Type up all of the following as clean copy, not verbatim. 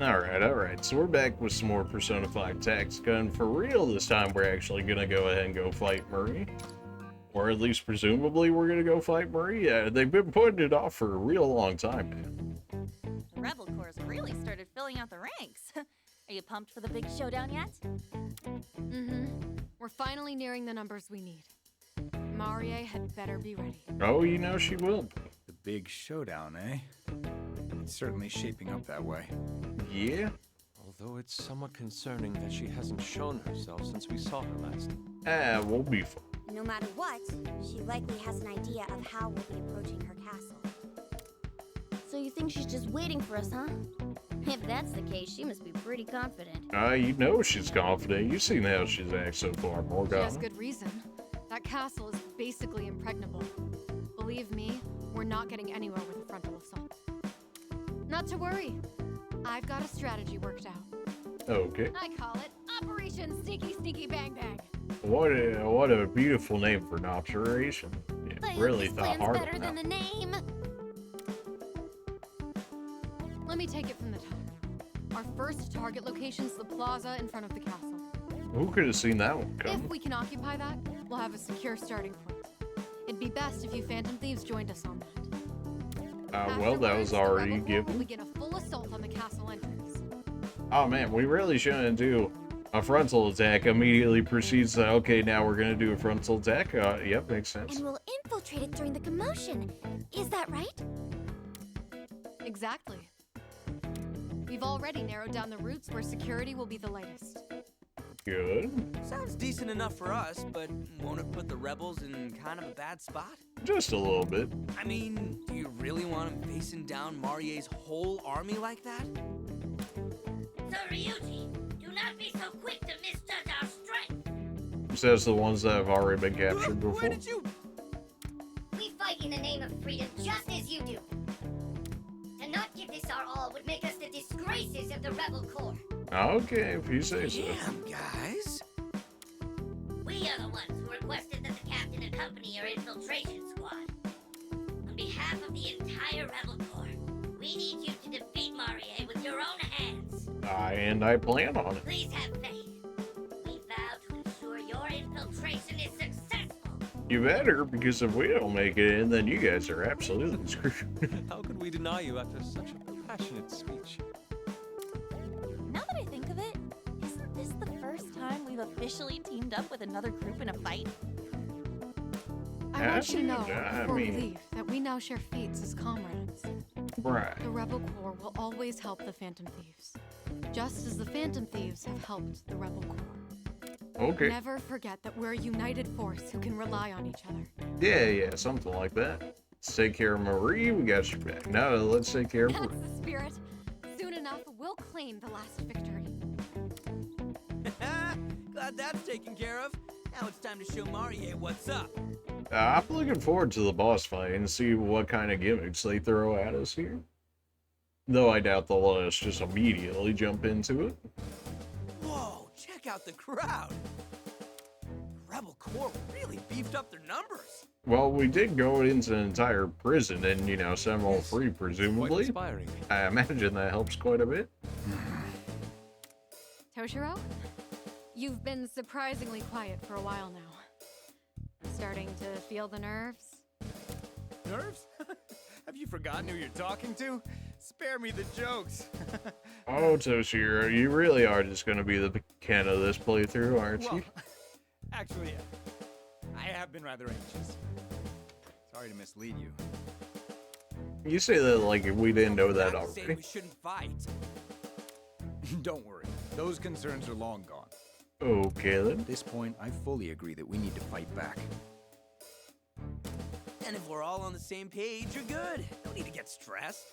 Alright. So we're back with some more Persona 5 Tactica, and for real this time we're actually gonna go ahead and go fight Marie. Or at least presumably we're gonna go fight Marie. Yeah, they've been putting it off for a real long time, man. The Rebel Corps really started filling out the ranks. Are you pumped for the big showdown yet? We're finally nearing the numbers we need. Marie had better be ready. Oh, you know she will be. The big showdown, eh? It's certainly shaping up that way. Yeah? Although it's somewhat concerning that she hasn't shown herself since we saw her last. We'll be fine. No matter what, she likely has an idea of how we'll be approaching her castle. So you think she's just waiting for us, huh? If that's the case, she must be pretty confident. You know she's confident. You've seen how she's acted so far, She Morgana. has good reason. That castle is basically impregnable. Believe me, we're not getting anywhere with a frontal assault. Not to worry. I've got a strategy worked out. Okay. I call it Operation Sneaky Sneaky Bang Bang. What a beautiful name for an observation. Yeah, But really this thought plan's hard better on than that. the name. Let me take it from the top. Our first target location's the plaza in front of the castle. Who could have seen that one If coming? we can occupy that, we'll have a secure starting point. It'd be best if you Phantom Thieves joined us on that. Well, that was Afterwards, the already Rebel Corps will given. begin a full assault on the castle entrance. Oh man, we really shouldn't do a frontal attack. Immediately proceeds to, okay, now we're gonna do a frontal attack. Yep, makes sense. And we'll infiltrate it during the commotion. Is that right? Exactly. We've already narrowed down the routes where security will be the lightest. Good. Sounds decent enough for us, but won't it put the rebels in kind of a bad spot? Just a little bit. I mean, do you really want them facing down Marie's whole army like that? So Ryuji, do not be so quick to misjudge our strength. Says the ones that have already been captured Where before. did you... We fight in the name of freedom just as you do. To not give this our all would make us the disgraces of the Rebel Corps. Okay, if you say so. Damn, guys. We are the ones who requested that the captain accompany your infiltration squad. On behalf of the entire Rebel Corps, we need you to defeat Marie with your own hands. And I plan on it. Please have faith. We vow to ensure your infiltration is successful. You better, because if we don't make it in, then you guys are absolutely screwed. How could we deny you after such a passionate speech? Now that I think of it, isn't this the first time we've officially teamed up with another group in a fight? I want you to know, I before we mean- leave, that we now share fates as comrades. Right. The Rebel Corps will always help the Phantom Thieves, just as the Phantom Thieves have helped the Rebel Corps. Okay. Never forget that we're a united force who can rely on each other. Yeah, something like that. Let's take care of Marie. We got your back. No, let's take care of That's Marie. the spirit. Soon enough, we'll claim the last victory. Glad that's taken care of. Now it's time to show Marie what's up. I'm looking forward to the boss fight and see what kind of gimmicks they throw at us here. Though I doubt they'll let us just immediately jump into it. Whoa, check out the crowd. Rebel Corps really beefed up their numbers. Well, we did go into an entire prison and, set them all Yes, free, Quite presumably. inspiring. I imagine that helps quite a bit. Toshiro, you've been surprisingly quiet for a while now. Starting to feel the nerves? Nerves? Have you forgotten who you're talking to? Spare me the jokes. Oh, Toshiro, you really are just going to be the Ken of this playthrough, aren't Well, you? actually, I have been rather anxious. Sorry to mislead you. You say that like we didn't know that Not saying already. we shouldn't fight. Don't worry, those concerns are long gone. Okay, then. At this point, I fully agree that we need to fight back. And if we're all on the same page, you're good. No need to get stressed.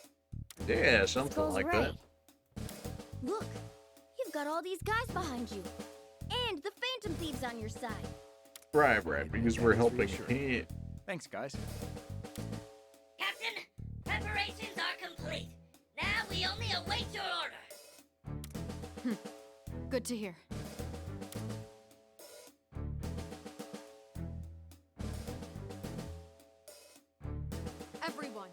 Yeah, something Skull's like right. that. Look, you've got all these guys behind you. And the Phantom Thieves on your side. Right, because we're helping reassuring. him. Thanks, guys. Captain, preparations are complete. Now we only await your order. Good to hear. Everyone,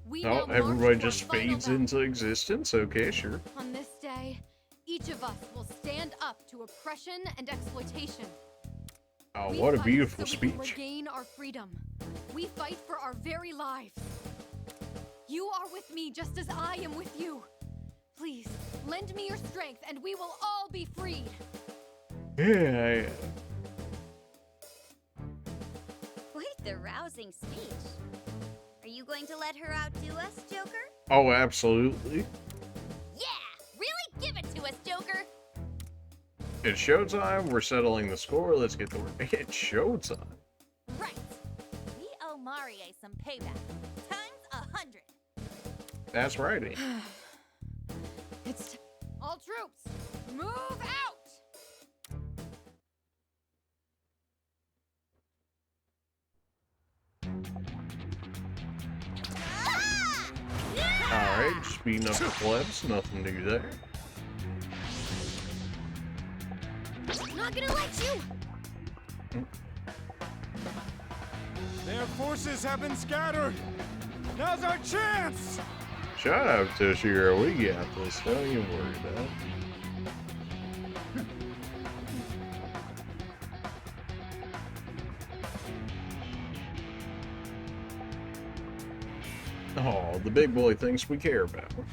we now Oh, march everybody to our just final fades battle. into existence? Okay, sure. On this day, day, each of us will stand up to oppression and exploitation. Oh, We what a fight beautiful so we can speech. regain our freedom. We fight for our very lives. You are with me just as I am with you. Please, lend me your strength and we will all be freed. Yeah. Quite the rousing speech. Are you going to let her outdo us, Joker? Oh, absolutely. Yeah! Really give it to us, Joker! It's showtime. We're settling the score. Let's get to work. It's showtime. Right! We owe Marie some payback. Times 100. That's right. It's all troops, move out! Alright, speeding up the plebs. Nothing new there. Not gonna let you! Their forces have been scattered. Now's our chance. Shut up, Toshiro. We got this. Don't even worry about it. Oh, the big boy thinks we care about him.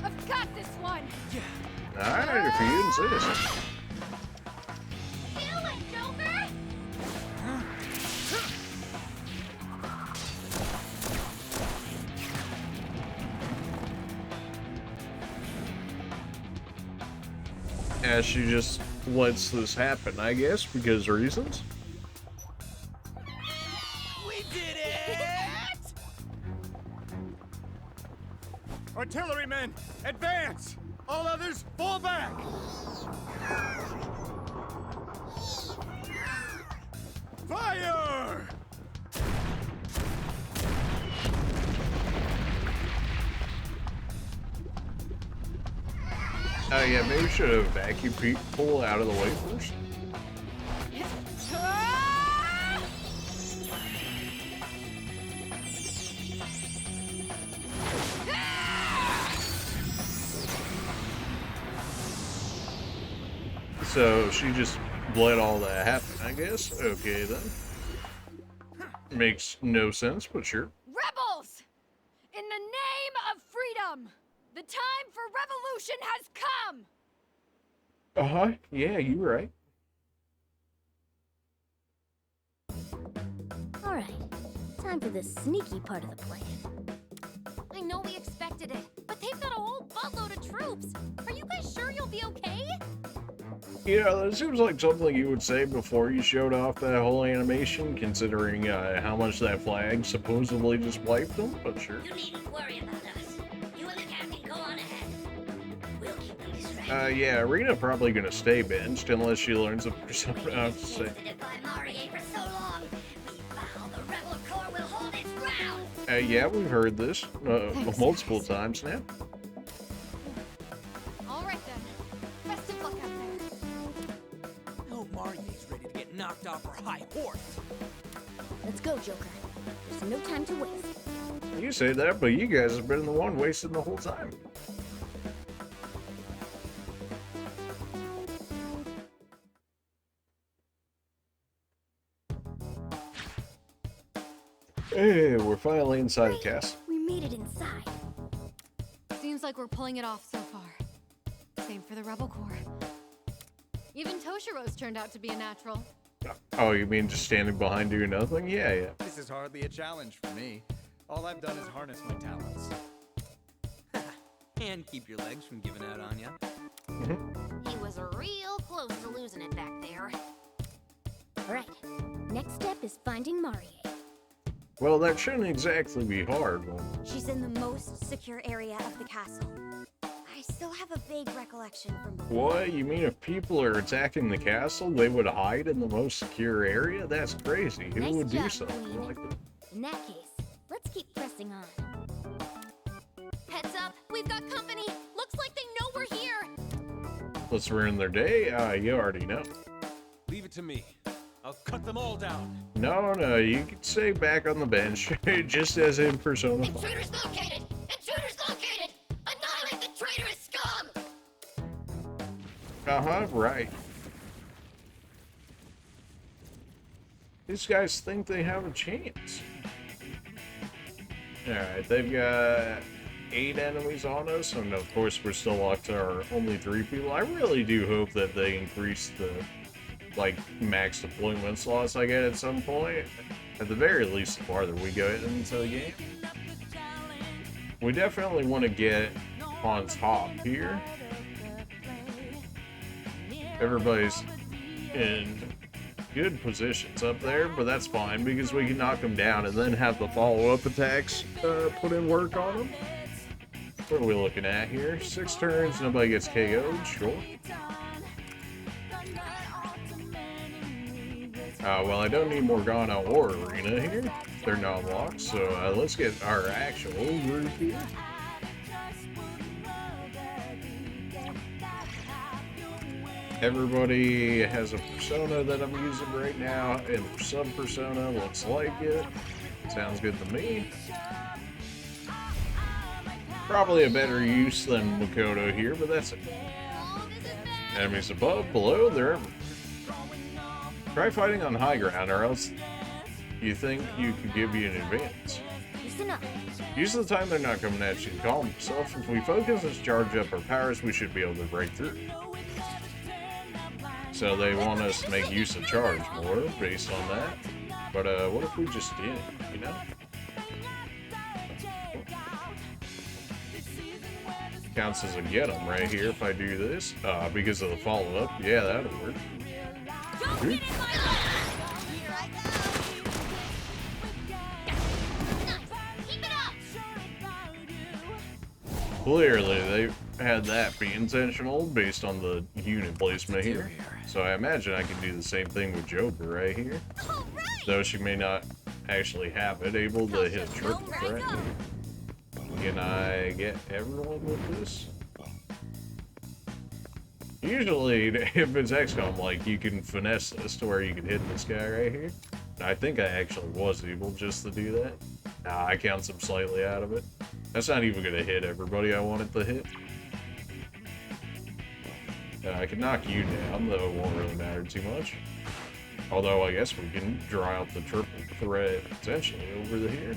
I've got this one! Alright, if you insist. Kill it, Joker! As she just lets this happen, I guess, because reasons. We did it! Artillerymen, advance! All others, fall back! Fire! Oh yeah, maybe we should have vacuum people out of the way first. So she just let all that happen, I guess. Okay then. Makes no sense, but sure. Rebels! In the name of freedom, the time for revolution has come! Uh-huh. Yeah, you're right. Alright, time for the sneaky part of the plan. I know we expected it, but they've got a whole buttload of troops. Are you guys sure you'll be okay? You know, that seems like something you would say before you showed off that whole animation, considering how much that flag supposedly just wiped them, but sure. You needn't worry about us. You and the captain go on ahead. We'll keep them distracted. Yeah, Rena probably gonna stay benched unless she learns a persona to say. To defy Marie for so long, we vow the rebel corps will hold its ground. Yeah, we've heard this multiple times now. All right then, best of luck out there. No, Marie's ready to get knocked off her high horse. Let's go, Joker. There's no time to waste. You say that, but you guys have been the one wasting the whole time. Hey, we're finally inside the castle. We made it inside. Seems like we're pulling it off so far. Same for the Rebel Corps. Even Toshiro's turned out to be a natural. Oh, you mean just standing behind doing nothing? Yeah, yeah. This is hardly a challenge for me. All I've done is harness my talents. And keep your legs from giving out on ya. He was real close to losing it back there. Alright, next step is finding Marie. Well, that shouldn't exactly be hard. She's in the most secure area of the castle. I still have a vague recollection from before. What? You mean if people are attacking the castle, they would hide in the most secure area? That's crazy. Who Nice would do job, something Queen. like that? In that case, let's keep pressing on. Heads up, we've got company. Looks like they know we're here. Let's ruin their day? You already know. Leave it to me. I'll cut them all down. No, you can stay back on the bench, just as in Persona 5. Intruders located! Intruders located! Right. These guys think they have a chance. Alright, they've got 8 enemies on us, and of course we're still locked to our only 3 people. I really do hope that they increase the, like, max deployment slots I get at some point. At the very least, the farther we go into the game. We definitely want to get on top here. Everybody's in good positions up there, but that's fine because we can knock them down and then have the follow-up attacks put in work on them. What are we looking at here? 6 turns, nobody gets KO'd, sure. Well, I don't need Morgana or Arena here. They're not locked, so let's get our actual group here. Everybody has a persona that I'm using right now, and sub-persona looks like it. Sounds good to me. Probably a better use than Makoto here, but that's it. Enemies above, below, they're everywhere. Try fighting on high ground, or else you think you could give you an advance. Listen up. Use the time they're not coming at you to calm yourself. If we focus and charge up our powers, we should be able to break through. So they want us to make use of charge more based on that. But what if we just did, you know? Counts as a get 'em right here if I do this. Because of the follow-up. Yeah, that'll work. Don't get in my way! Here I go! Nice! Keep it up! Clearly, they had that be intentional based on the unit placement here. So I imagine I can do the same thing with Joker right here. All right. Though she may not actually have it able to hit a triple threat. Can I get everyone with this? Usually, if it's XCOM, like, you can finesse this to where you can hit this guy right here. And I think I actually was able just to do that. Nah, I counts him slightly out of it. That's not even going to hit everybody I wanted to hit. I can knock you down, though it won't really matter too much. Although, I guess we can draw out the triple threat potentially over here.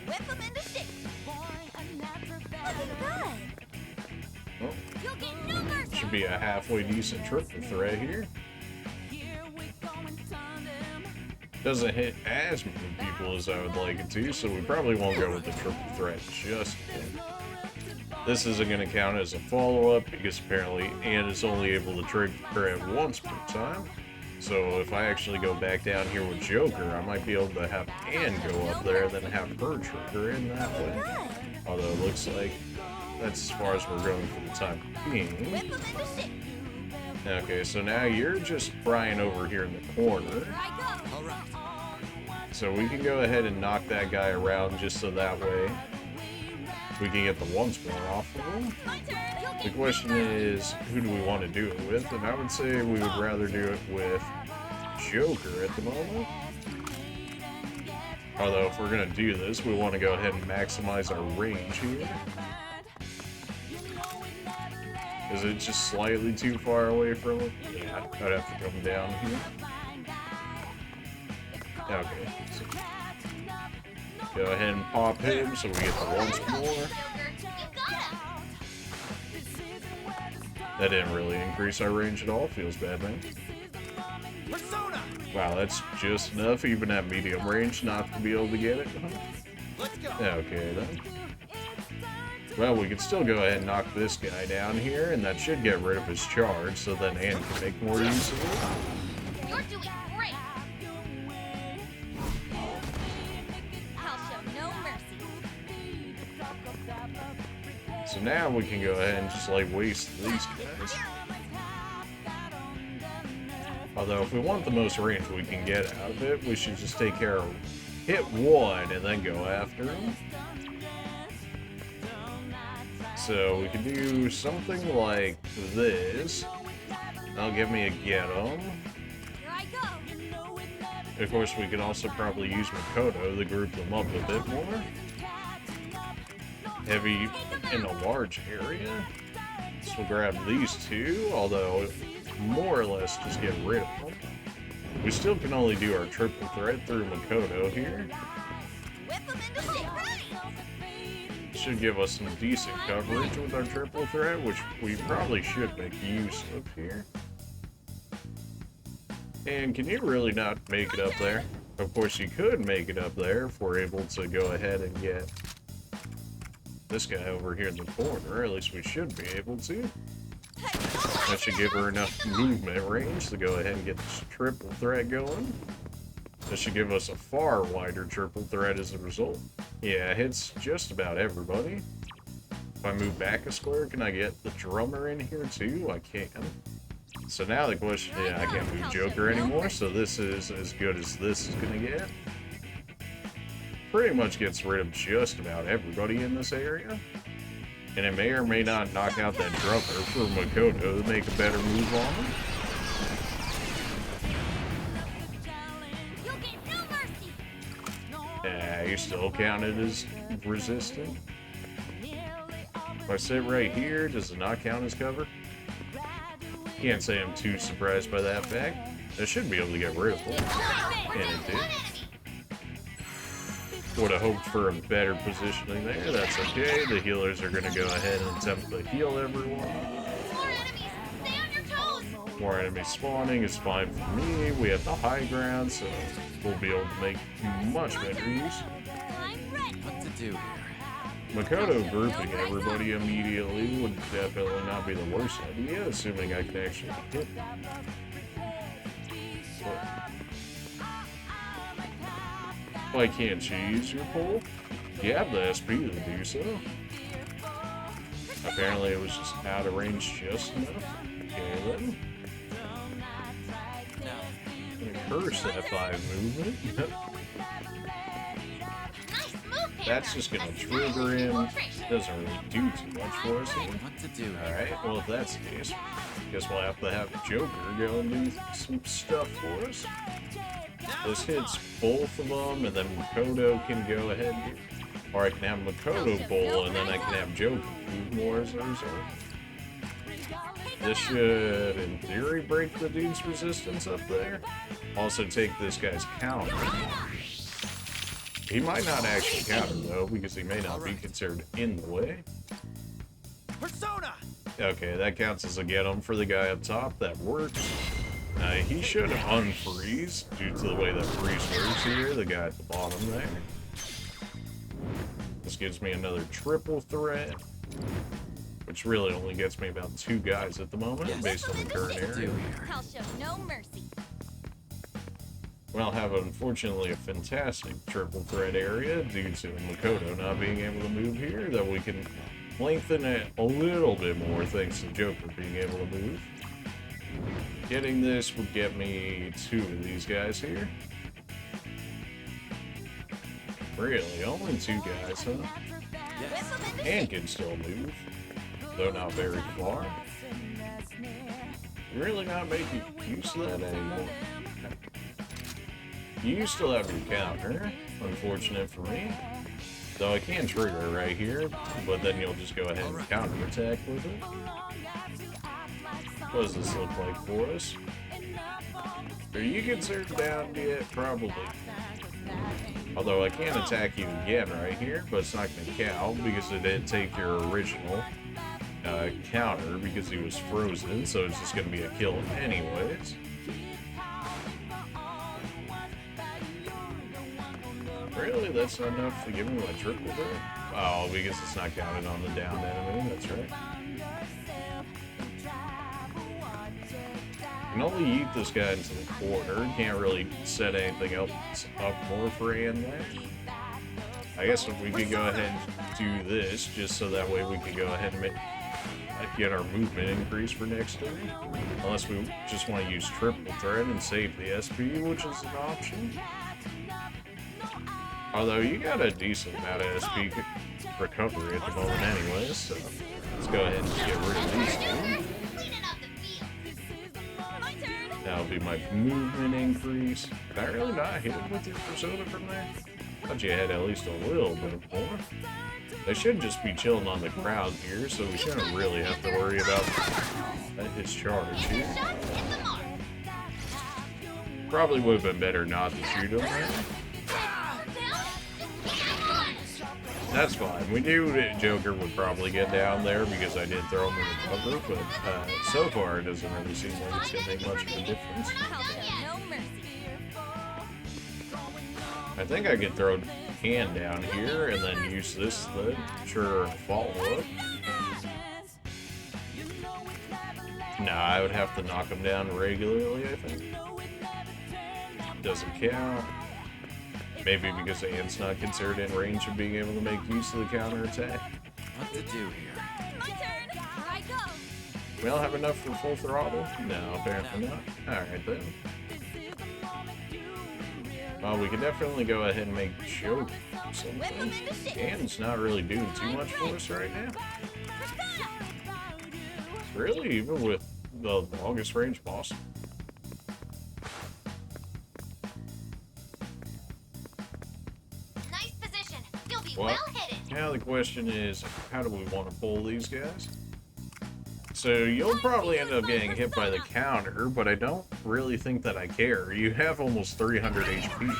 Whip him into shape. Looking good. Well, You'll get no mercy. should be a halfway decent triple threat here. Doesn't hit as many people as I would like it to, so we probably won't go with the triple threat just yet. This isn't going to count as a follow-up because apparently Anne is only able to trigger it once per time. So if I actually go back down here with Joker, I might be able to have Anne go up there and then have her trigger in that way. Although it looks like that's as far as we're going for the time being. Okay, so now you're just frying over here in the corner. So we can go ahead and knock that guy around just so that way we can get the one spin off of him. The question is, who do we want to do it with? And I would say we would rather do it with Joker at the moment. Although if we're going to do this, we want to go ahead and maximize our range here. Is it just slightly too far away from it? Yeah, I'd have to come down here. Okay. So go ahead and pop him so we get the once more. That didn't really increase our range at all. Feels bad, man. Wow, that's just enough, even at medium range, not to be able to get it. Okay, then. Well, we can still go ahead and knock this guy down here, and that should get rid of his charge, so then Anne can make more use of it. You're doing great. I'll show no mercy. So now we can go ahead and just like waste these guys. Although if we want the most range we can get out of it, we should just take care of hit one and then go after him. So we can do something like this. That'll give me a get 'em. Here I go. Of course, we can also probably use Makoto to group them up a bit more. heavy in a large area. So we'll grab these two, although more or less just get rid of them. We still can only do our triple threat through Makoto here. Whip 'em into shape. Should give us some decent coverage with our triple threat, which we probably should make use of here. And can you really not make it up there? Of course you could make it up there if we're able to go ahead and get this guy over here in the corner, or at least we should be able to. That should give her enough movement range to go ahead and get this triple threat going. That should give us a far wider triple threat as a result. Yeah, it hits just about everybody. If I move back a square, can I get the drummer in here too? I can. So now the question, yeah, I can't move Joker anymore, so this is as good as this is gonna get. Pretty much gets rid of just about everybody in this area. And it may or may not knock out that drummer for Makoto to make a better move on him. Yeah, you're still counted as resistant. If I sit right here, does it not count as cover? Can't say I'm too surprised by that fact. I should be able to get rid of it. And it did. Would have hoped for a better positioning there. That's okay. The healers are going to go ahead and attempt to heal everyone. More enemies spawning is fine for me. We have the high ground, so we'll be able to make much better use. What to do here? Makoto grouping everybody immediately would definitely not be the worst idea, assuming I can actually hit. Why can't you use your pull? You have the SP to do so. Apparently it was just out of range just enough. Okay then. Curse that 5 movement. That's just gonna trigger him. Doesn't really do too much for us here. What to do? Alright, well if that's the case, guess we'll have to have Joker go and do some stuff for us. This hits both of them, and then Makoto can go ahead and or I can have Makoto pull, and then I can have Joker move more as a result. This should, in theory, break the dude's resistance up there. Also take this guy's counter. He might not actually counter, though, because he may not be considered in the way. Persona! Okay, that counts as a get him for the guy up top. That works. He should unfreeze due to the way that freeze works here, the guy at the bottom there. This gives me another triple threat, which really only gets me about 2 guys at the moment, based on the current area. I'll show no mercy. We'll have, unfortunately, a fantastic triple threat area due to Makoto not being able to move here, though we can lengthen it a little bit more thanks to Joker being able to move. Getting this would get me 2 of these guys here. Really, only 2 guys, huh? And can still move, though not very far. Really not making use of that anymore. You still have your counter, unfortunate for me. Though I can trigger it right here, but then you'll just go ahead and counterattack with it. What does this look like for us? Are you considered down yet? Probably. Although I can attack you again right here, but it's not going to count because it didn't take your original counter because he was frozen, so it's just going to be a kill anyways. Really? That's not enough to give me my triple there? Oh, because it's not counted on the down enemy, that's right. Can only yeet this guy into the corner. Can't really set anything else up more for him there. I guess if we could go ahead and do this, just so that way we can go ahead and get our movement increase for next turn. Unless we just want to use triple threat and save the SP, which is an option. Although you got a decent amount of SP recovery at the moment anyways, so let's go ahead and get rid of these 2. That'll be my movement increase. Did I really not hit him with your persona from there? Thought you had at least a little bit more. They should just be chilling on the ground here, so we shouldn't really have to worry about his charge here. Probably would have been better not to shoot him. That's fine. We knew that Joker would probably get down there because I did throw him in the cover, but so far it doesn't really seem like it's going to make much of a difference. I think I could throw hand down here and then use this to sure follow up. Nah, I would have to knock him down regularly, I think. Doesn't count. Maybe because Ant's not considered in range of being able to make use of the counterattack. What to do here? My turn. Here I go. We don't have enough for full throttle? No, apparently not. Alright then. Well, we can definitely go ahead and make Joke something. Ant's not really doing too much for us right now. Really? Even with the longest range boss? Nice position. You'll be Well, well hidden. now the question is, how do we want to pull these guys? So you'll probably end up getting hit by the counter, but I don't really think that I care. You have almost 300 HP.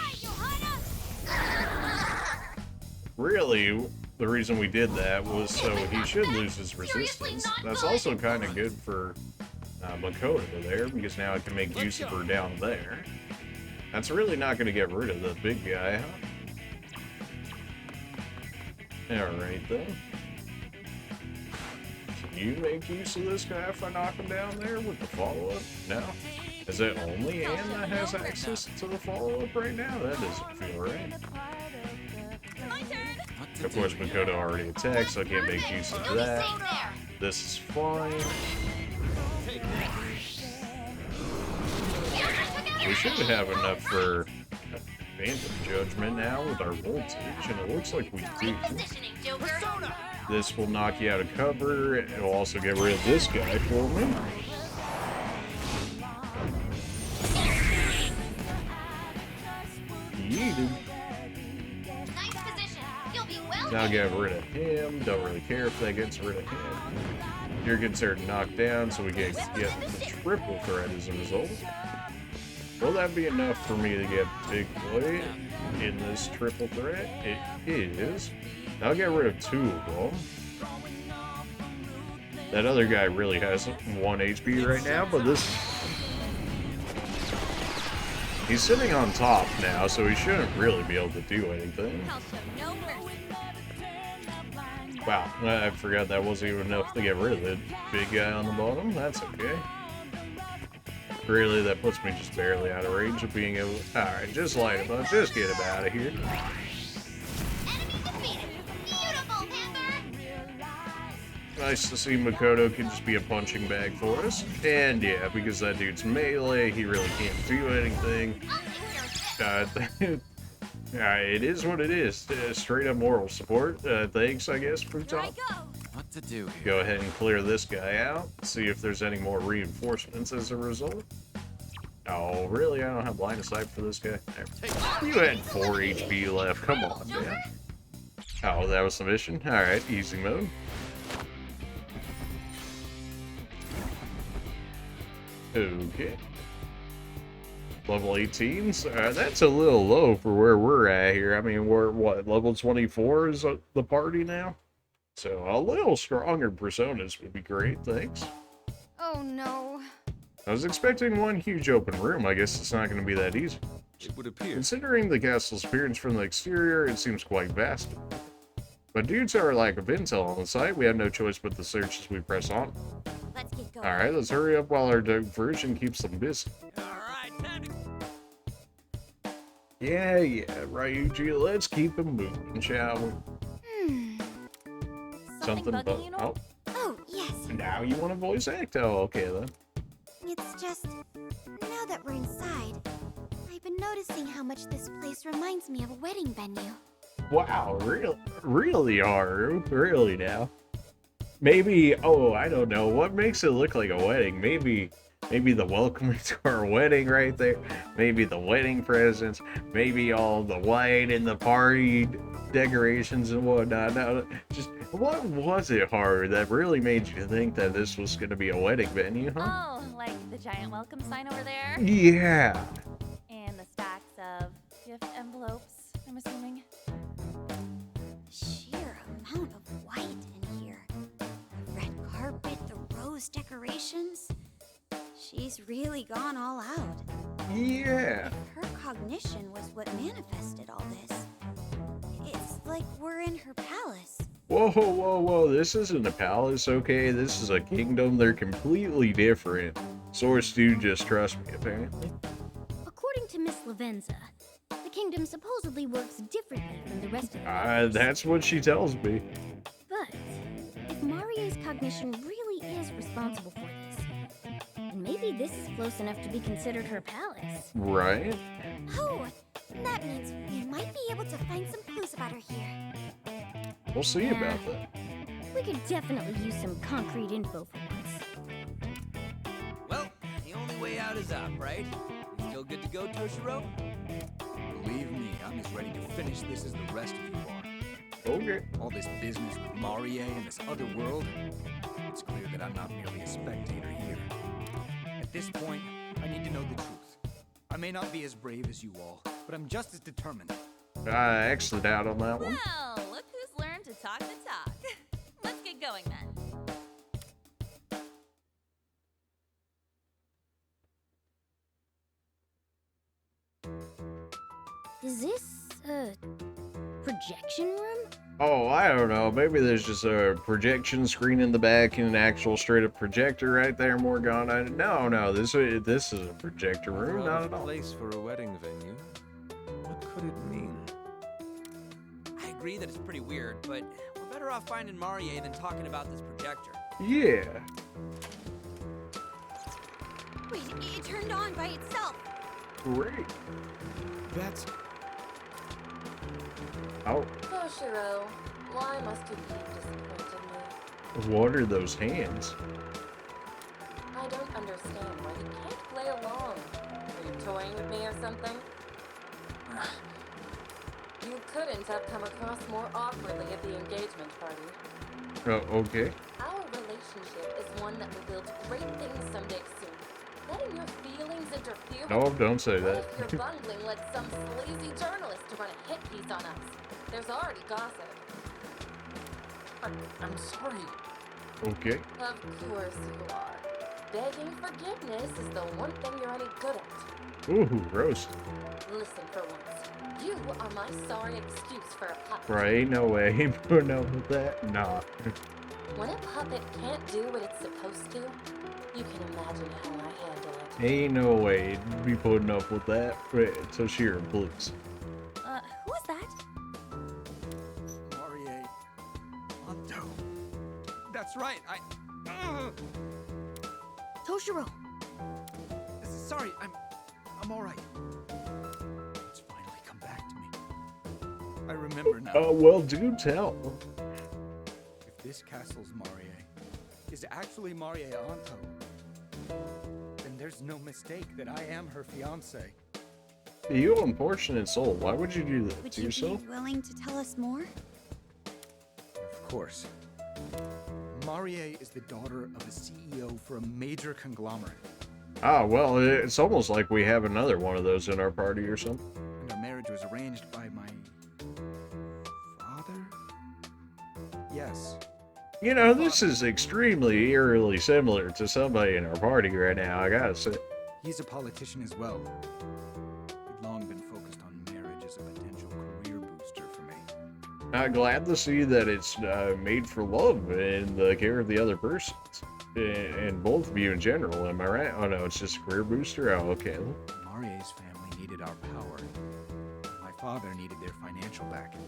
Really, the reason we did that was so he should lose his resistance. That's also kind of good for Makoto there, because now I can make use of her down there. That's really not going to get rid of the big guy, huh? Alright then. Can you make use of this guy if I knock him down there with the follow-up? No. Is it only Anne that has access to the follow-up right now? That doesn't feel right. Of course, Makoto already attacked, so I can't make use of that. This is fine. We should have enough for Phantom Judgment now with our voltage, and it looks like we do. This will knock you out of cover. It will also get rid of this guy for me. Yeeted. Now get rid of him. Don't really care if that gets rid of him. You're considered knocked down, so we get the triple threat as a result. Will that be enough for me to get big play in this triple threat? It is. I'll get rid of 2 of them. That other guy really has 1 HP right now, but this... He's sitting on top now, so he shouldn't really be able to do anything. Wow, I forgot that wasn't even enough to get rid of the big guy on the bottom. That's okay. Really, that puts me just barely out of range of being able to... Alright, just light him up. Just get him out of here. Nice to see Makoto can just be a punching bag for us. And yeah, because that dude's melee, he really can't do anything. It is what it is. Straight up moral support. Thanks, I guess, Futon. What to do here? Go ahead and clear this guy out. See if there's any more reinforcements as a result. Oh, really? I don't have line of sight for this guy. You had 4 HP left. Come on, man. Oh, that was the mission? Alright, easy mode. Okay. Level 18s? That's a little low for where we're at here. I mean, we're, what, level 24 is the party now? So a little stronger personas would be great, thanks. Oh no. I was expecting one huge open room. I guess it's not going to be that easy. It would appear. Considering the castle's appearance from the exterior, it seems quite vast. But due to our lack of intel on the site, we had no choice but to search as we press on. Let's get going. Alright, let's hurry up while our diversion keeps them busy. Yeah, Ryuji, let's keep them moving, shall we? Something but... Oh, Oh, yes. now you want to voice act? Oh, okay then. It's just, now that we're inside, I've been noticing how much this place reminds me of a wedding venue. Wow, really, Haru? Really now? Maybe, oh, I don't know. What makes it look like a wedding? Maybe Maybe the welcome to our wedding right there. Maybe the wedding presents. Maybe all the wine and the party decorations and whatnot. Now, just what was it, Haru, that really made you think that this was going to be a wedding venue, huh? Oh, like the giant welcome sign over there? Yeah. And the stacks of gift envelopes, I'm assuming. Sheer amount of white in here. The red carpet, the rose decorations. She's really gone all out. Yeah. If her cognition was what manifested all this, it's like we're in her palace. Whoa, whoa, whoa. This isn't a palace, okay? This is a kingdom. They're completely different. Source dude, just trust me, apparently. According to Miss Lavenza, the kingdom supposedly works differently from the rest of the That's what she tells me. But if Marie's cognition really is responsible for this, then maybe this is close enough to be considered her palace. Right? Oh, that means we might be able to find some clues about her here. We'll see about that. We could definitely use some concrete info for once. Well, the only way out is up, right? Still good to go, Toshiro? Believe me, I'm as ready to finish this as the rest of you are. Okay. All this business with Marie and this other world, it's clear that I'm not merely a spectator here. At this point, I need to know the truth. I may not be as brave as you all, but I'm just as determined. I exited out on that one. Well, look who's learned to talk the talk. Let's get going then. Is this a projection room? Oh, I don't know. Maybe there's just a projection screen in the back and an actual straight-up projector right there, Morgana. No, this is a projector room, not at all. Place for a wedding venue. What could it mean? I agree that it's pretty weird, but we're better off finding Marie than talking about this projector. Yeah. Wait, it turned on by itself. Great. That's... Oh, Toshiro, why must you be disappointed me? what are those hands? I don't understand why you can't play along. Are you toying with me or something? You couldn't have come across more awkwardly at the engagement party. Oh, okay. Our relationship is one that will build great things someday soon. Letting your feelings interfere No, with don't say What that. if your bungling led some sleazy journalist to run a hit piece on us? There's already gossip. I'm sorry. Okay. Of course you are. Begging forgiveness is the one thing you're any good at. Ooh, roast. Listen for once. You are my sorry excuse for a puppet. Right, no way. Putting up with that? Nah. When a puppet can't do what it's supposed to, you can imagine how I handle it. Ain't no way you'd be putting up with that. Wait, Toshiro, please. Who is that? Marie... Anto. That's right, Toshiro! Sorry, I'm all right. It's finally come back to me. I remember now. Oh, well, do tell. If this castle's Marie is actually Marie Anto, then there's no mistake that I am her fiancé. You unfortunate soul. Why would you do that Would to you yourself? be willing to tell us more? Of course. Marie is the daughter of a CEO for a major conglomerate. Ah, well, it's almost like we have another one of those in our party or something. And our marriage was arranged by my... father? Yes. You know, this is extremely eerily similar to somebody in our party right now, I gotta say. He's a politician as well. He'd long been focused on marriage as a potential career booster for me. I'm glad to see that it's made for love and the care of the other person. And both of you in general, am I right? Oh no, it's just a career booster? Oh, okay. Marie's family needed our power. My father needed their financial backing.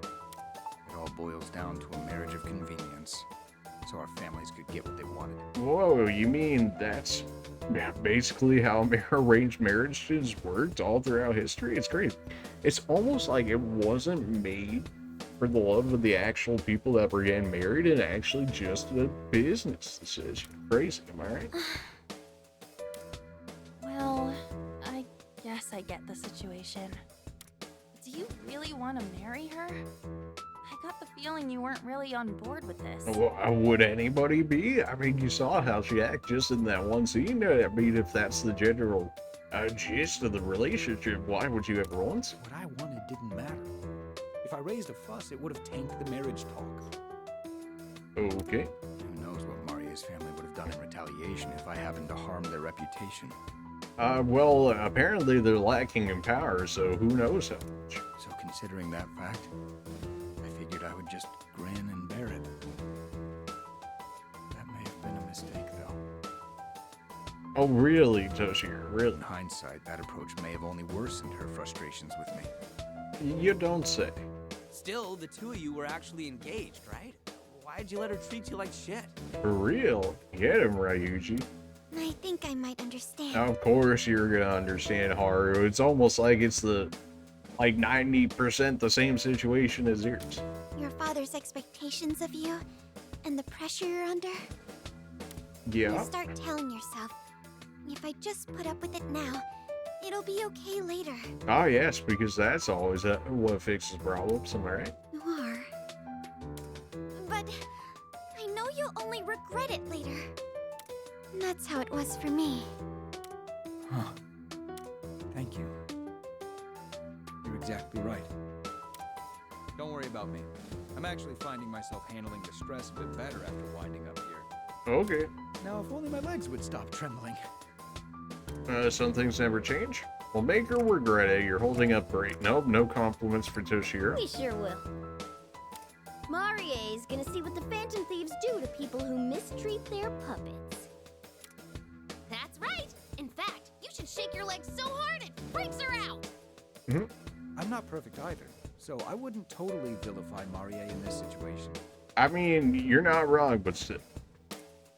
It all boils down to a marriage of convenience, so our families could get what they wanted. Whoa, you mean that's basically how arranged marriages worked all throughout history? It's crazy. It's almost like it wasn't made for the love of the actual people that were getting married and actually just a business decision. Crazy, am I right? I get the situation. Do you really want to marry her? I got the feeling you weren't really on board with this. Well, would anybody be? I mean, you saw how she acted just in that one scene. I mean, if that's the general gist of the relationship, why would you ever want to? What I wanted didn't matter. If I raised a fuss, it would have tanked the marriage talk. Okay. Who knows what Maria's family would have done in retaliation if I happened to harm their reputation. Well, apparently they're lacking in power, so who knows how much. So considering that fact, I figured I would just grin and bear it. That may have been a mistake, though. Oh, really, Toshiro? Really? In hindsight, that approach may have only worsened her frustrations with me. You don't say. Still, the two of you were actually engaged, right? Why'd you let her treat you like shit? For real? Get him, Ryuji. I think I might understand. Of course you're gonna understand, Haru. It's almost like it's the, 90% the same situation as yours. Your father's expectations of you and the pressure you're under. Yeah. You start telling yourself, if I just put up with it now, it'll be okay later. Oh, yes, because that's always what fixes problems, am I right? You are. But I know you'll only regret it later. And that's how it was for me. Huh. Thank you. You're exactly right. Don't worry about me. I'm actually finding myself handling the stress a bit better after winding up here. Okay. Now, if only my legs would stop trembling. Some things never change. Well, make her regret it. You're holding up great. Nope, no compliments for Toshiro. We sure will. Marie's gonna see what the Phantom Thieves do to people who mistreat their puppets. That's right. In fact, you should shake your legs so hard it freaks her out. I'm not perfect either, so I wouldn't totally vilify Marie in this situation. I mean, you're not wrong, but still.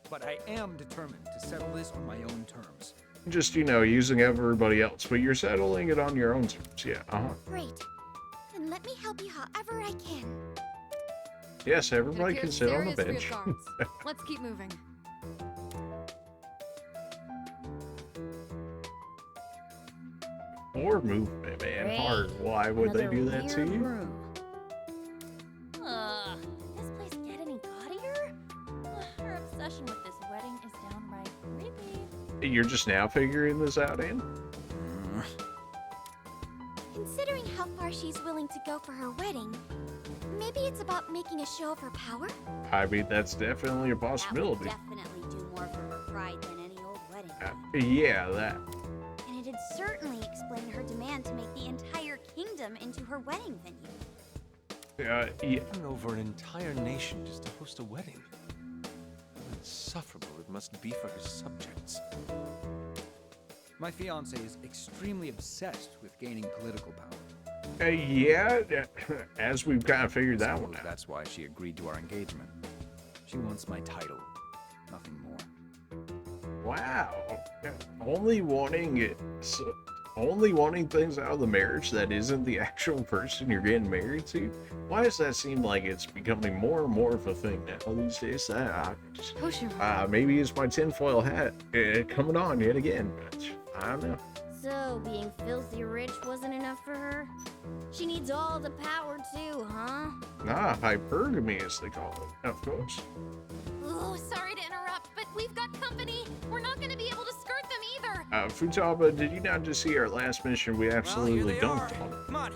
But I am determined to settle this on my own terms. Just, using everybody else, but you're settling it on your own terms. Yeah, Great. Then let me help you however I can. Yes, It everybody can appears sit on the serious bench. for your guards. Let's keep moving. Or movement, man. Great. Hard. Why would they Another do that to weird you? room. Did this place get any gaudier? Her obsession with this wedding is downright creepy. You're just now figuring this out, Anne? Considering how far she's willing to go for her wedding, maybe it's about making a show of her power? I mean, that's definitely a That would possibility. definitely do more for her pride than any old wedding. Yeah, that. And it'd certainly explain her demand to make the entire kingdom into her wedding venue. Yeah. Even over an entire nation just to host a wedding. How insufferable it must be for her subjects. My fiancé is extremely obsessed with gaining political power. Yeah, as we've kind of figured that one Suppose out. that's why she agreed to our engagement. She wants my title, nothing more. Wow. Only wanting things out of the marriage that isn't the actual person you're getting married to? Why does that seem like it's becoming more and more of a thing now these days? Maybe it's my tinfoil hat coming on yet again, but I don't know. So, being filthy rich wasn't enough for her? She needs all the power too, huh? Hypergamy as they call it, of course. Oh, sorry to interrupt, but we've got company. We're not going to be able to skirt them either. Futaba, did you not just see our last mission? We absolutely well, here they dunked are. on it. Come on,